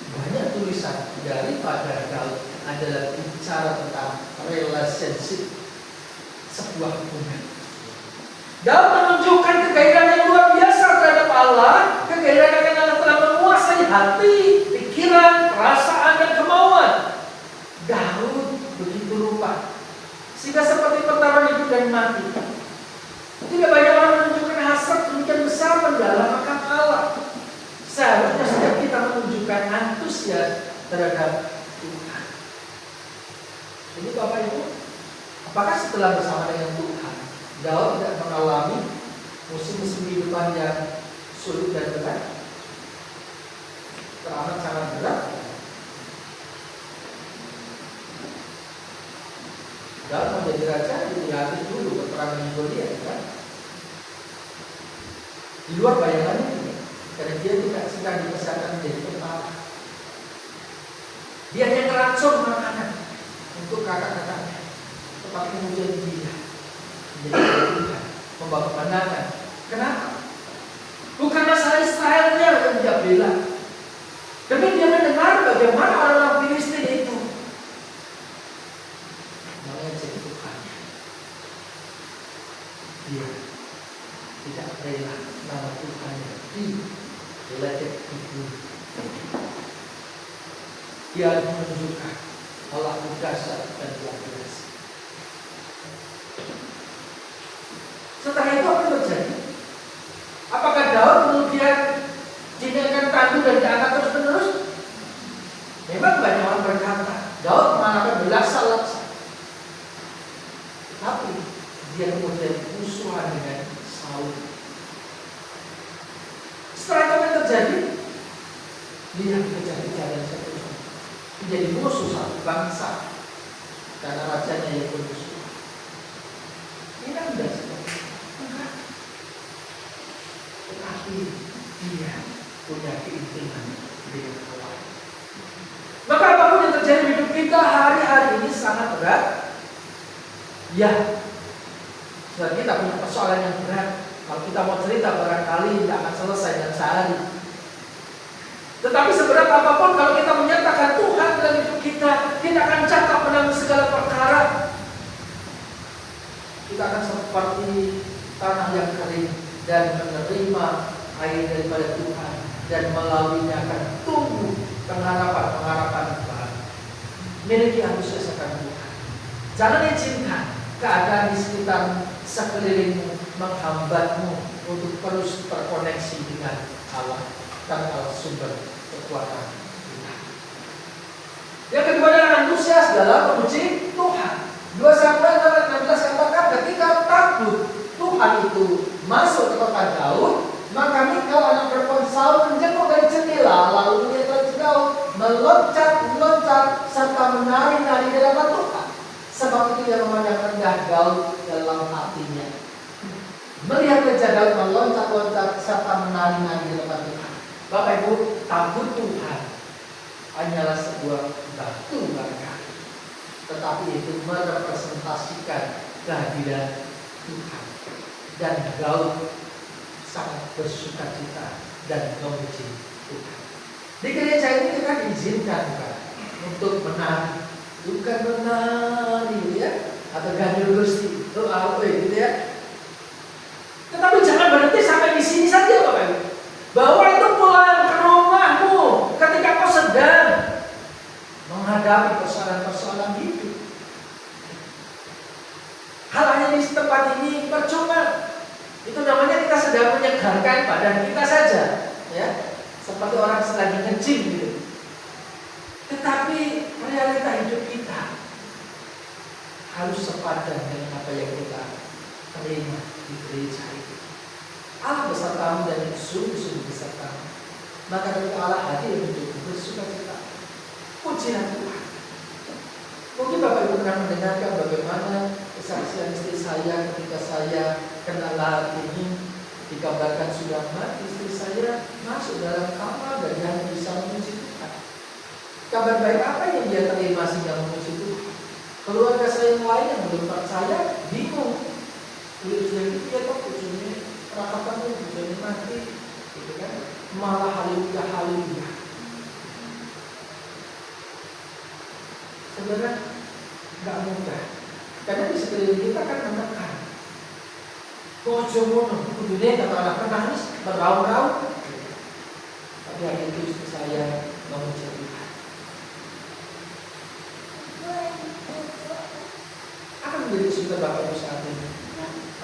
banyak tulisan daripada Daud adalah bicara tentang relationship, sebuah hubungan. Daud menunjukkan kegairan yang luar biasa terhadap Allah, kegairan akan Allah telah menguasai hati, pikiran, perasaan, dan kemauan. Daud begitu rupa, sehingga seperti pertaruhan hidup dan mati. Tidak banyak orang menunjukkan hasrat demikian besar mendalam akan Allah. Seharusnya setiap kita menunjukkan antusias terhadap Tuhan. Jadi Bapak Ibu, apakah setelah bersama dengan Tuhan, Daud tidak mengalami musim-musim kehidupan yang sulit dan berat? Teramat sangat berat. Daud menjadi raja dilihat dulu peperangan Goliat, kan? Di luar bayangannya juga, karena dia tidak sedang dipersyaratkan menjadi kepala. Dia hanya ngeracun makanan untuk kakak-kakaknya, tetapi kemudian dia menjadi Tuhan, membawa kemenangan. Kenapa? Bukan masalah Israelnya yang dia bela, tapi dia mendengar bagaimana orang-orang Filistin itu mengejek Tuhan. Dia tidak rela nama Tuhan dilecehkan itu. Dia menunjukkan Allah dahsyat dan luar biasa. Setelah itu apa yang terjadi? Apakah Daud kemudian dijadikan tanduk dan diangkat terus menerus? Memang banyak orang berkata Daud mengalahkan belaksa-laksa, tapi dia kemudian musuhan dengan Saul. Setelah itu apa yang terjadi? Dia dikejar-kejar dan seterusnya, menjadi musuh satu bangsa karena rajanya yang bermusuh. Ini kan tidak seperti enggak. Tetapi dia punya keintiman dengan Allah. Maka apapun yang terjadi di hidup kita hari-hari ini sangat berat. Ya, sebab kita punya persoalan yang berat. Kalau kita mau cerita barangkali tidak akan selesai dalam sehari. Tetapi seberat apapun kalau kita menyatakan Tuhan dalam hidup kita, kita akan cakap menanggung segala perkara. Kita akan seperti tanah yang kering dan menerima air daripada Tuhan, dan melaluinya akan tumbuh pengharapan baru. Miliki antusias akan Tuhan. Jangan izinkan keadaan di sekitar sekelilingmu menghambatmu untuk terus terkoneksi dengan Allah, karena Allah sumber kekuatan kita. Yang kedua adalah antusias dalam memuji Tuhan. 2 Samuel 16 katakan ketika takut Tuhan itu masuk ke kota Daud, maka Mikal anak perempuan Saul menjenguk dari jendela, lalu melihat Raja Daud meloncat serta menari-nari di hadapan Tuhan. Sebab itu ia memandang rendah Daud dalam hatinya. Melihat Raja Daud meloncat-loncat serta menari-nari di hadapan Tuhan. Bapak Ibu, takut Tuhan hanyalah sebuah batu bata, tetapi itu merepresentasikan kehadiran Tuhan. Dan Daud sangat bersukacita dan memuji Tuhan. Di gereja ini kita diizinkan bukan untuk menari, bukan menari ya, atau ganjil Gusti, doa gitu ya. Tetapi jangan berhenti sampai di sini saja Bapak Ibu. Bahwa itu pulang ke rumahmu ketika kau sedang menghadapi persoalan-persoalan hidup. Hal di tempat ini percuma. Itu namanya kita sedang menyegarkan badan kita saja, ya, seperti orang sedang nge-gym gitu. Tetapi realita hidup kita harus sepadan dengan apa yang kita terima di gereja itu. Allah besertamu dan sungguh-sungguh besertamu. Maka ketika Allah hadir untuk bersukacita, pujilah Tuhan. Mungkin Bapak Ibu pernah mendengarkan bagaimana kesaksian saya ketika saya kena lahar ini dikabarkan sudah mati, istri saya masuk dalam kamar dan dia bisa memuji Tuhan. Kabar baik apa yang dia terima sehingga memuji Tuhan? Keluarga saya yang lain yang belum percaya bingung. Ujian itu ya kok ujiannya rakatannya ujiannya mati, gitu kan? Malah haleluya haleluya. Saudara, nggak mudah. Karena di sekeliling kita kan menekan. Kojo mono, kudunya kata anak nangis beraung-raung. Tapi hari itu istri saya memuji Tuhan. Apa menjadi kesulitan Bapak Ibu saat ini?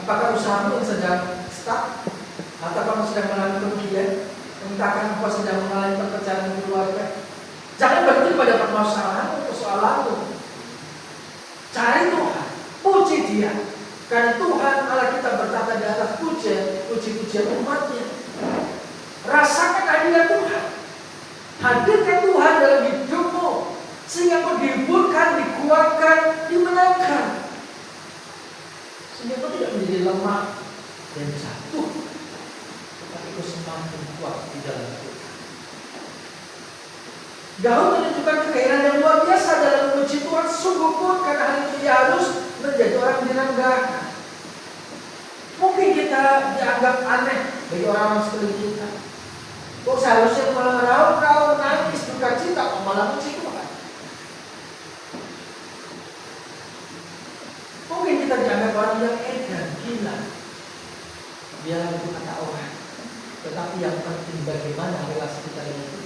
Apakah usahamu yang sedang stuck? Atau kamu sedang mengalami kerugian? Entahkah engkau sedang mengalami perpecahan keluarga? Jangan berhenti pada persoalanmu. Cari Tuhan, puji Dia. Karena Tuhan Allah kita bertata di atas puji-pujian umatnya. Rasakan hadirat Tuhan. Hadirkan Tuhan dalam hidupmu sehingga kau dihiburkan, dikuatkan, dimenangkan. Sehingga kau tidak menjadi lemah dan jatuh, tetapi kau semakin kuat di dalam Tuhan. Daud menunjukkan kegairan yang luar biasa dalam memuji Tuhan. Sungguh pun karena hal itu dia harus menjadi orang direndahkan. Mungkin kita dianggap aneh bagi orang-orang sekeliling kita. Kok seharusnya malah meraung-raung, nangis, duka cita, kok malah puji Tuhan? Mungkin kita dianggap orang yang edan, gila. Biar itu kata orang. Tetapi yang penting bagaimana relasi kita dengan Tuhan.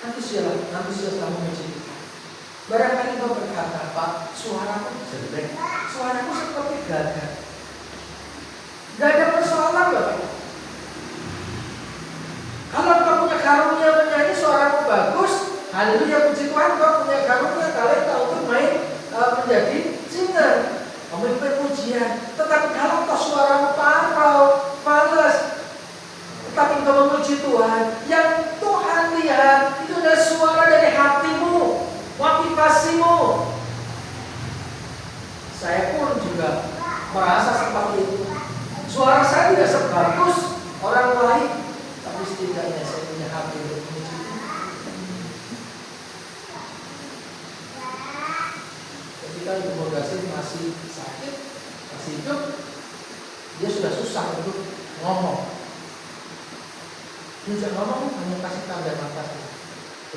Antusiaslah memuji Tuhan. Barangkali kau berkata, Pak, suaraku jelek, suaraku seperti gagah. Gak ada persoalan loh. Kalau kau punya karunia menyanyi, suaramu bagus, haleluya puji Tuhan, kau punya karunia talenta untuk main menjadi singer, memimpin pujian. Tetapi kalau kau suaramu parau, fales, tetapi kau memuji Tuhan, yang Tuhan lihat itu adalah suara dari hatimu, motivasimu. Saya pun juga merasa seperti itu. Suara saya tidak sebagus orang lain, tapi setidaknya saya punya hati untuk memuji Tuhan. Ketika Ibu Mogasin masih sakit, masih hidup, dia sudah susah untuk ngomong. Dia ngomong hanya kasih tanda mata,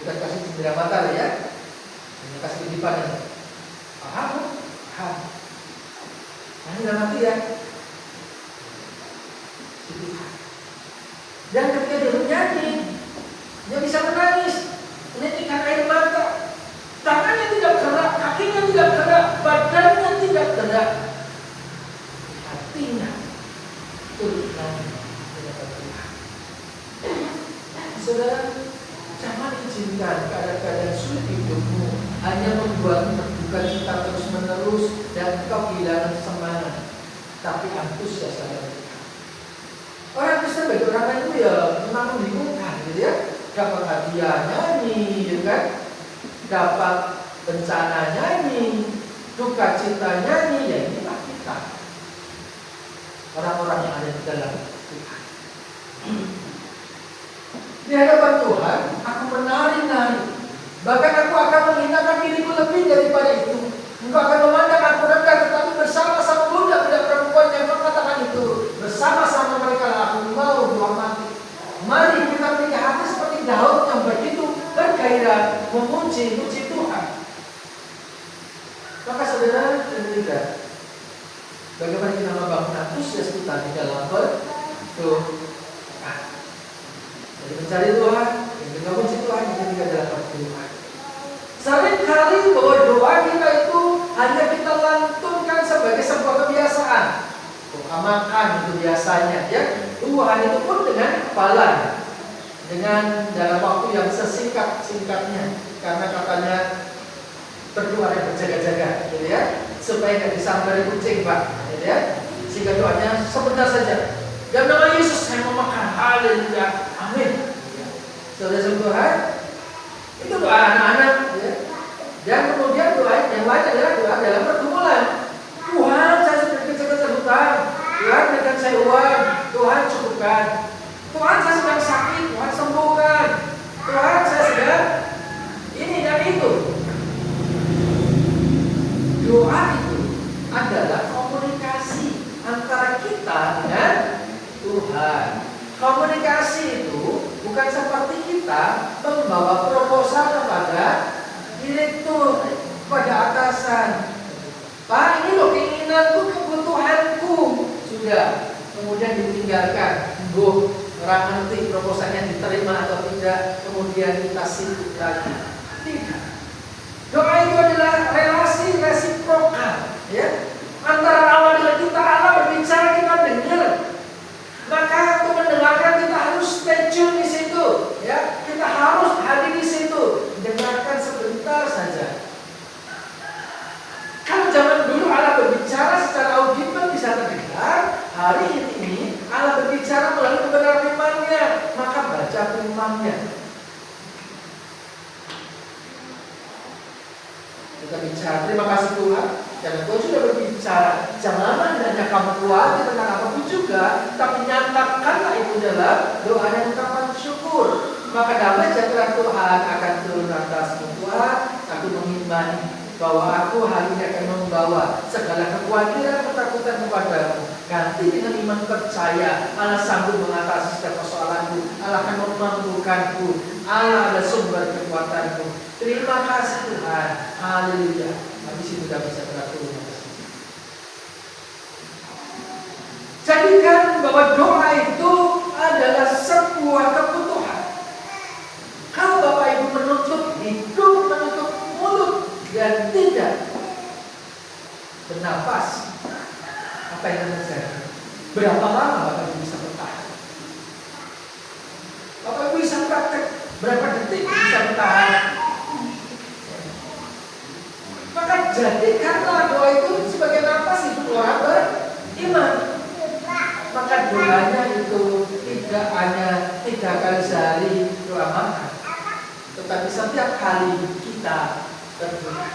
bukan kasih cendera mata ya, hanya kasih kedipan aja. Paham? Paham. Nah, ini dalam hati ya. Dan ketika dia menyanyi, dia bisa menangis, menitikan air mata. Tangannya tidak gerak, kakinya tidak gerak, badannya tidak gerak. Hatinya turut nangis mendapat Tuhan. Saudara, jangan izinkan keadaan-keadaan sulit hidupmu hanya membuatmu terbuka cita terus menerus dan kau kehilangan semangat. Tapi antusias dalam Tuhan. Orang Kristen bagi orang lain itu ya memang membingungkan gitu ya. Dapat hadiah nyanyi, gitu kan? Dapat bencana nyanyi, duka cita nyanyi, ya inilah kita. Orang-orang yang ada di dalam Tuhan. Di hadapan Tuhan, aku menari-nari. Bahkan aku akan menghinakan diriku lebih daripada itu. Engkau akan memandang aku rendah, tetapi bersama-sama budak-budak perempuan yang mengatakan itu, bersama-sama mereka aku mau dihormati. Mari kita punya hati seperti Daud yang begitu bergairah memuji Tuhan. Maka saudara dan tidak, bagaimana kita membangun antusias kita di dalam berdoa. Jadi mencari Tuhan, yang memuji Tuhan, yang ketiga adalah berdoa. Seringkali bahwa doa kita itu hanya kita lantunkan sebagai sebuah kebiasaan. Doa makan itu biasanya, ya. Tuhan itu pun dengan hafalan, dengan dalam waktu yang sesingkat-singkatnya, karena katanya berdoa yang berjaga-jaga, gitu ya, supaya tidak disambar kucing, Pak, gitu ya. Sehingga doanya sebentar saja. Dan nama Yesus saya mau makan, haleluya, amin. Saudara Tuhan, itu doa anak-anak, ya. Dan kemudian doa yang yang lain adalah doa dalam pergumulan. Tuhan, saya sudah dikejar-kejar hutang. Tuhan, berikan saya uang. Tuhan, cukupkan. Tuhan, saya sedang sakit. Tuhan, sembuhkan. Tuhan, saya sedang ini dan itu. Doa itu adalah komunikasi antara kita dengan Tuhan. Komunikasi itu bukan seperti kita membawa proposal kepada direktur, kepada atasan. Pak, ini loh keinginanku, kebutuhanku. Sudah, kemudian ditinggalkan. Bu, orang nanti proposalnya diterima atau tidak, kemudian kita sibuk lagi. Tidak. Doa itu adalah relasi resiprokal, ya. Antara Allah dengan kita, Allah berbicara, kita dengar. Maka untuk mendengarkan kita harus stay tune di situ, ya. Kita harus hadir di situ, dengarkan sebentar saja. Kalau zaman dulu Allah berbicara secara audible bisa terdengar, hari ini Allah berbicara melalui kebenaran firman-Nya, maka baca firman-Nya. Kita bicara, terima kasih Tuhan, karena Tuhan sudah berbicara. Janganlah hanya kamu khawatir tentang apapun juga, tapi nyatakanlah itu dalam doa dan ucapan syukur. Maka damai sejahtera Tuhan akan turun atasmu. Tuhan, aku mengimani bahwa aku hari ini akan membawa segala kekhawatiran, ketakutan kepadamu. Ganti dengan iman percaya, Allah sanggup mengatasi setiap persoalanku. Allah akan memampukanku. Allah adalah sumber kekuatanku. Terima kasih Tuhan. Haleluya. Habis itu sudah bisa berlaku. Jadikan bahwa doa itu adalah sebuah kebutuhan. Kalau Bapak Ibu menutup hidung, menutup mulut, dan tidak bernafas, apa yang terjadi? Berapa lama Bapak Ibu bisa bertahan? Bapak Ibu bisa praktek berapa detik bisa bertahan? Maka jadikanlah doa itu sebagai nafas hidup orang beriman. Maka doanya itu tidak hanya 3 kali sehari doa makan, tetapi setiap kali kita berdoa.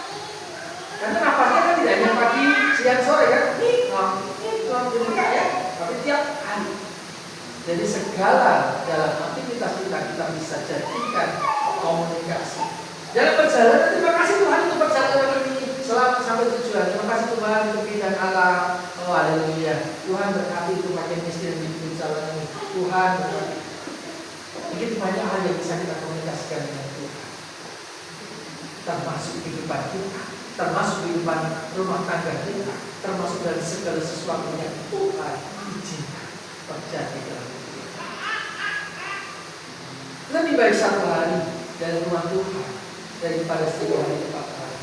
Karena nafasnya kan tidak hanya pagi, siang, sore kan? Ya, tapi tiap hari. Jadi segala dalam aktivitas kita bisa jadikan komunikasi. Dalam perjalanan, terima kasih Tuhan untuk perjalanan ini. Selamat sampai tujuan. Terima kasih Tuhan untuk bidang Allah. Oh haleluya. Tuhan berkati untuk makin miskin di jalan ini. Tuhan berkati. Begitu banyak hal yang bisa kita komunikasikan dengan Tuhan. Termasuk kehidupan kita, termasuk kehidupan rumah tangga kita, termasuk dari segala sesuatu yang Tuhan izinkan terjadi dalam hidup kita. Lebih baik 1 hari dari rumah Tuhan daripada 10 hari di tempat lain.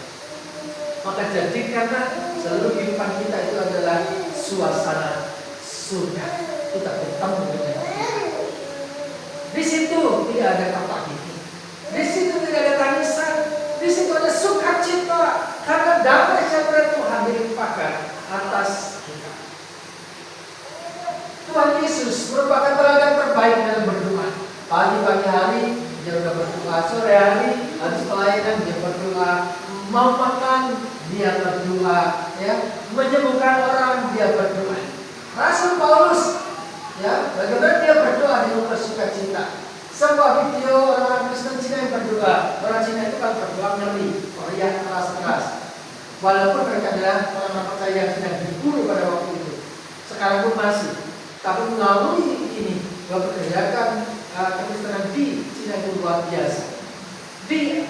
Maka jadikanlah seluruh kehidupan kita itu adalah suasana surga. Kita bertemu dengan Tuhan. Di situ tidak ada kata gigi, di situ tidak ada tangisan, di situ ada sukacita karena damai sejahtera Tuhan dilimpahkan atas kita. Tuhan Yesus merupakan teladan terbaik dalam berdoa. Pagi hari dia sudah berdoa, sore hari habis pelayanan dia berdoa, mau makan dia berdoa, ya, menyembuhkan orang dia berdoa. Rasul Paulus, ya, bagaimana dia berdoa di rumah sukacita. Sebuah video orang Kristen Cina yang berdoa. Orang Cina itu kalau berdoa ngeri, teriak keras-keras. Walaupun mereka adalah orang percaya yang sedang diburu pada waktu itu, sekarang pun masih. Tapi melalui ini, bahwa pergerakan kekristenan di Cina itu luar biasa. Di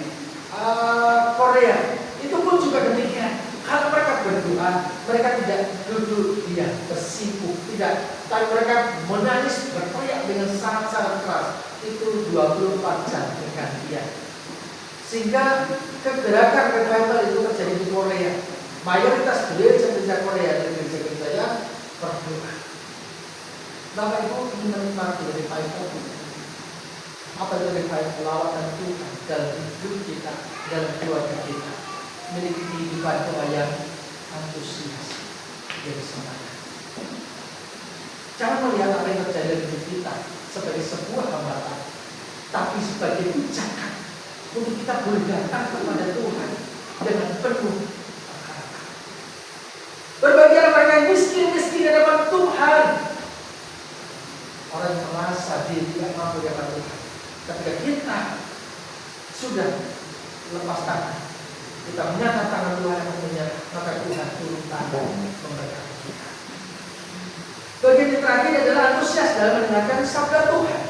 Korea itu pun juga demikian. Kalau mereka berdoa, mereka tidak duduk diam, bersibuk, tidak. Tapi mereka menangis, berteriak dengan sangat-sangat keras. Itu 24 jam dengan dia. Sehingga kegerakan revival itu terjadi di Korea. Mayoritas gereja-gereja Korea dan gereja-gereja yang berdoa. Bapak Ibu ingin menikmati revival itu. Apa itu revival? Lawatan Tuhan dalam hidup kita, dalam keluarga kita. Memiliki kehidupan doa yang antusias dan semangat. Jangan melihat apa yang terjadi di hidup kita sebagai sebuah hambatan, tapi sebagai ucapan untuk kita boleh datang kepada Tuhan dengan penuh yang miskin di hadapan Tuhan. Orang yang merasa dia tidak mampu di hadapan Tuhan. Ketika kita sudah lepas tangan, kita menyatakan tangan Tuhan yang menyerah, maka Tuhan turun tangan memberkati kita. Bagian yang terakhir adalah antusias dalam mendengarkan sabda Tuhan.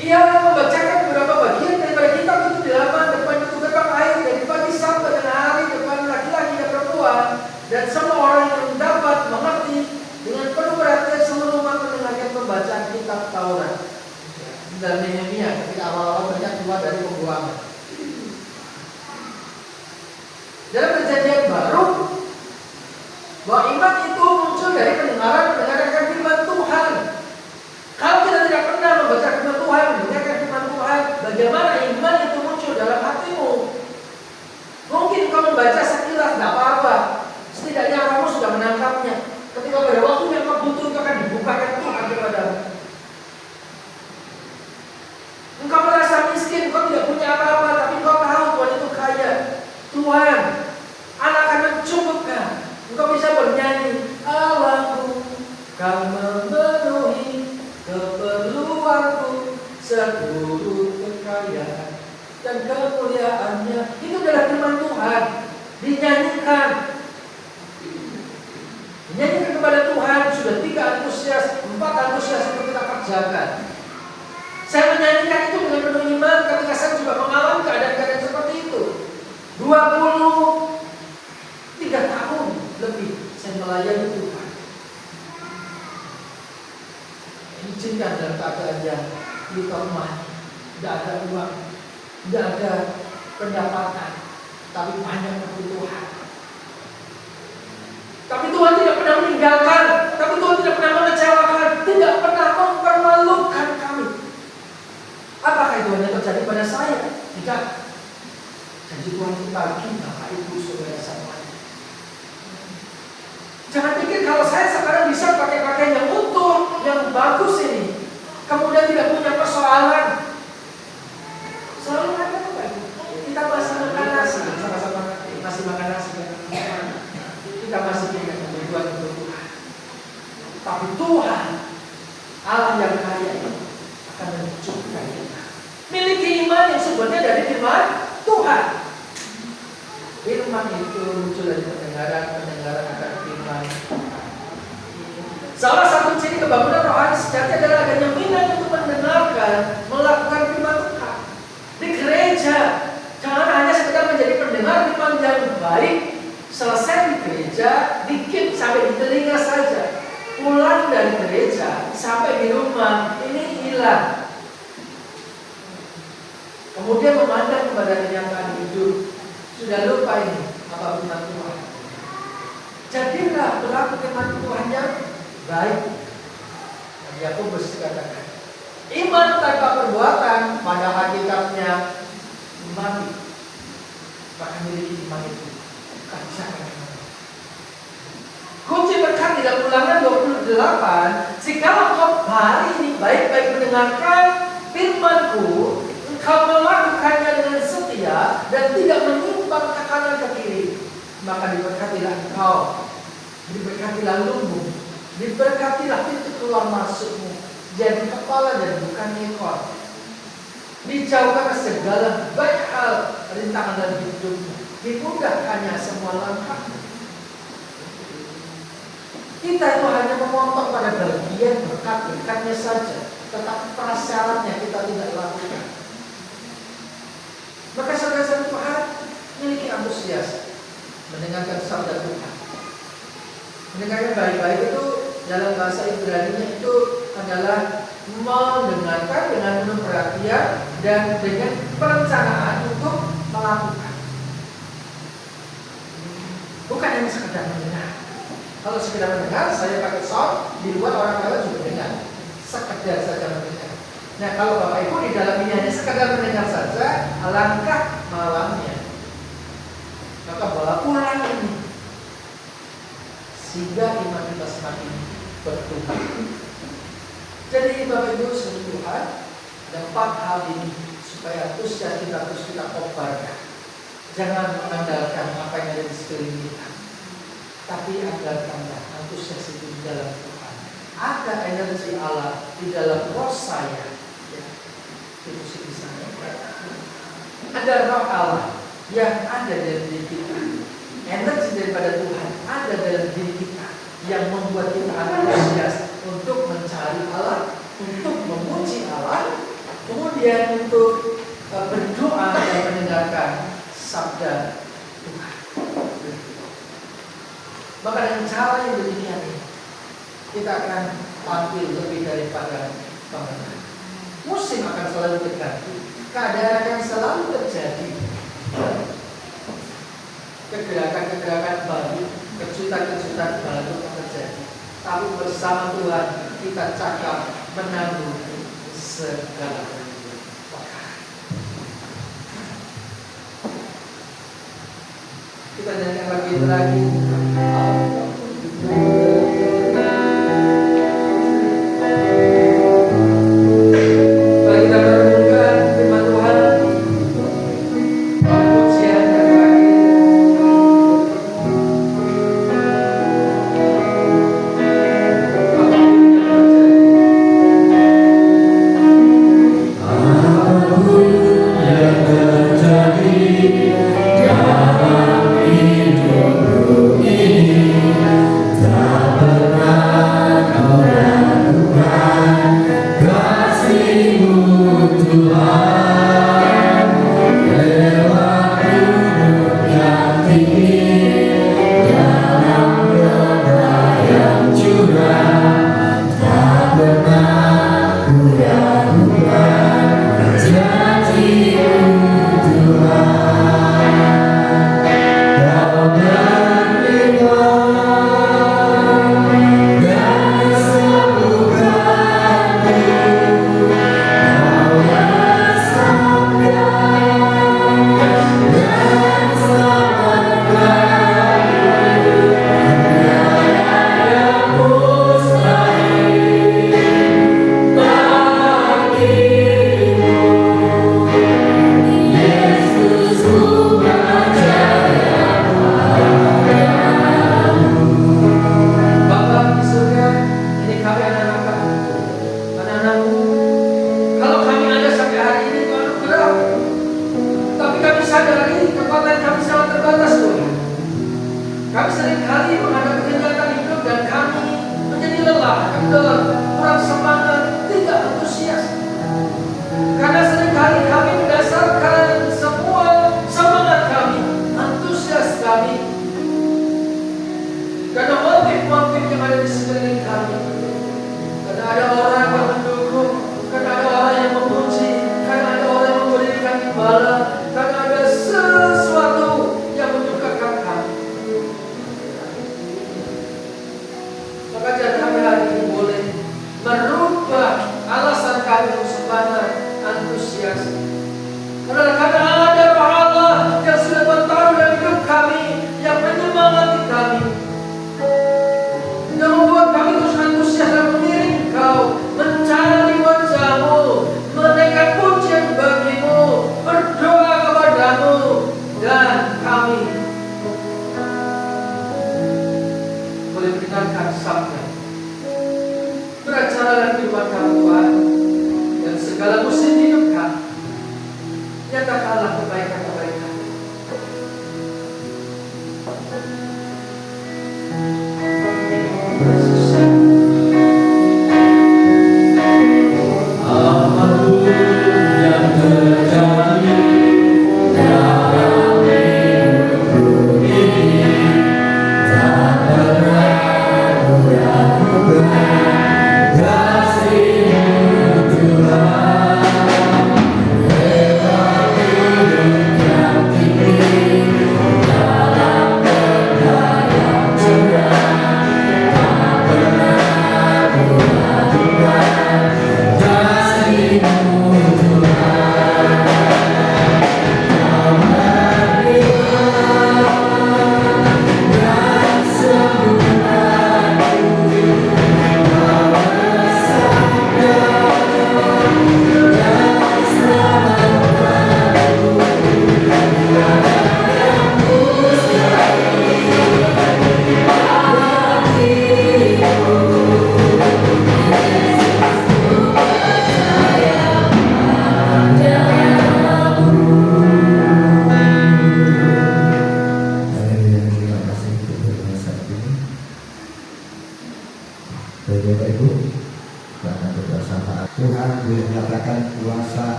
Ia membacakan beberapa bagian daripada kitab itu di halaman depan itu gerbang air dari pagi sampai dengan hari depan laki-laki dan perempuan, dan semua orang yang dapat mengerti dengan penuh perhatian seluruh umat mendengarkan pembacaan kitab Taurat. Dan Nehemia ketika awal-awal mereka keluar dari pembuangan. Dalam perjanjian baru, bahwa iman itu muncul dari mendengarkan firman Tuhan. Kalau kita tidak pernah membaca firman Tuhan, mendengarkan firman Tuhan, bagaimana iman itu muncul dalam hatimu? Mungkin kau membaca sekilas, tidak apa-apa. Setidaknya kamu sudah menangkapnya. Ketika pada waktu yang kau butuh, itu akan dibukakan Tuhan kepadamu. Engkau merasa miskin, kau tidak punya apa-apa, tapi kau tahu Tuhan itu kaya. Tuhan, Allah akan mencukupkan. Engkau bisa bernyanyi, Allahku kan memenuhi keperluanku seluruh kekayaan dan kemuliaannya. Itu adalah firman Tuhan. Dinyanyikan. Dinyanyikan kepada Tuhan. Sudah 3 antusias, 4 antusias itu kita kerjakan. Saya menyanyikan itu dengan penuh iman ketika saya juga mengalami keadaan-keadaan seperti itu. 23 tahun lebih saya melayani Tuhan. Izinkan dalam keadaan yang di rumah, tidak ada uang, tidak ada pendapatan, tapi banyak kebutuhan. Tapi Tuhan tidak pernah meninggalkan, tapi Tuhan tidak pernah mengecewakan, tidak pernah mempermalukan kami. Apakah itu hanya terjadi pada saya? Tidak. Janji Tuhan itu bagi Bapak Ibu saudara semuanya. Jangan pikir kalau saya sekarang bisa pakai pakaian yang utuh, yang bagus ini, kemudian tidak punya persoalan. Selalu ada Bapak Ibu. Kita masih makan nasi, sama-sama masih makan nasi. Kita masih punya kebutuhan untuk Tuhan. Tapi Tuhan, Allah yang kaya ini akan mencukupkan kita. Miliki iman yang sebenarnya dari firman Tuhan. Firman itu muncul dari pendengaran akan firman Tuhan. Salah satu ciri kebangunan rohani sejati adalah adanya minat untuk mendengarkan, melakukan firman Tuhan. Di gereja, jangan hanya sekedar menjadi pendengar firman yang baik, selesai di gereja, dikit sampai di telinga saja. Pulang dari gereja sampai di rumah, ini hilang. Kemudian memandang kepada kenyataan hidup, sudah lupa ini apa firman Tuhan. Jadilah pelaku firman Tuhan yang baik. Yakobus katakan, iman tanpa perbuatan pada hakikatnya mati. Maka miliki iman itu bukan bisa. Kunci berkat di dalam Ulangan 28, jikalau kau hari ini baik-baik mendengarkan firman-Ku, engkau melakukannya dengan setia dan tidak menyimpang ke kanan ke kiri, maka diberkatilah engkau, diberkatilah lumbung, diberkatilah pintu keluar masukmu, jadi kepala dan bukan ekor. Dijauhkan segala banyak hal rintangan dalam hidupmu, dimudahkannya semua langkahmu. Kita itu hanya memotong pada bagian berkat-berkatnya saja, tetapi prasyaratnya kita tidak lakukan. Maka saudara-saudara Tuhan, miliki antusias mendengarkan sabda Tuhan. Mendengarkan baik-baik itu dalam bahasa Ibrani itu adalah mendengarkan dengan penuh perhatian dan dengan perencanaan untuk melakukan. Bukan hanya sekedar mendengar. Kalau sekedar mendengar, saya pakai sound, di luar orang lain juga dengar. Sekedar saja mendengar. Nah, kalau Bapak Ibu di dalam ini hanya sekedar mendengar saja, alangkah malangnya. Maka bawa pulang ini, sehingga iman kita semakin bertumbuh. Jadi Bapak Ibu sekalian Tuhan, ada 4 hal ini supaya terus kita terus kita kobarkan. Jangan mengandalkan apa yang ada di sekeliling kita. tapi agar tambah antusias itu di dalam Tuhan. Ada energi Allah di dalam roh saya. Ya, itu sih di sana. Ada roh Allah yang ada dalam diri kita. Energi daripada Tuhan ada dalam diri kita yang membuat kita antusias untuk mencari Allah, untuk memuji Allah, kemudian untuk berdoa dan mendengarkan sabda Tuhan. Maka dengan cara yang demikian ini, kita akan tampil lebih daripada pemenang. Musim akan selalu terganti, keadaan akan selalu terjadi, kegerakan-kegerakan baru, kejutan-kejutan baru akan terjadi. Tapi bersama Tuhan kita cakap menanggung segala perkara. Kita nyanyikan lagi lagi. Mari kita merenungkan firman Tuhan. Pujian yang maka jangan kami hari ini boleh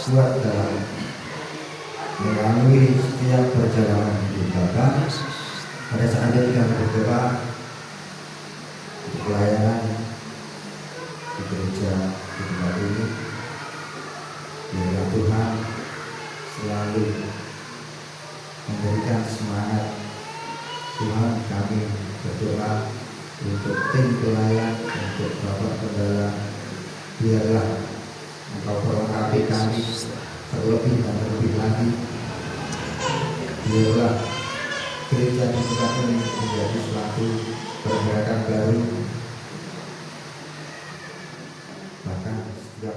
kuat dalam melalui setiap perjalanan hidup Bapak. Pada saatnya kita berdoa untuk pelayanan di gereja di tempat ini, biarlah Tuhan selalu memberikan semangat. Tuhan, kami berdoa untuk tim pelayan, untuk Bapak Pendala, biarlah Engkau perlengkapi kami terlebih dan terlebih lagi. Biarlah gereja di tempat ini menjadi suatu pergerakan baru, bahkan setiap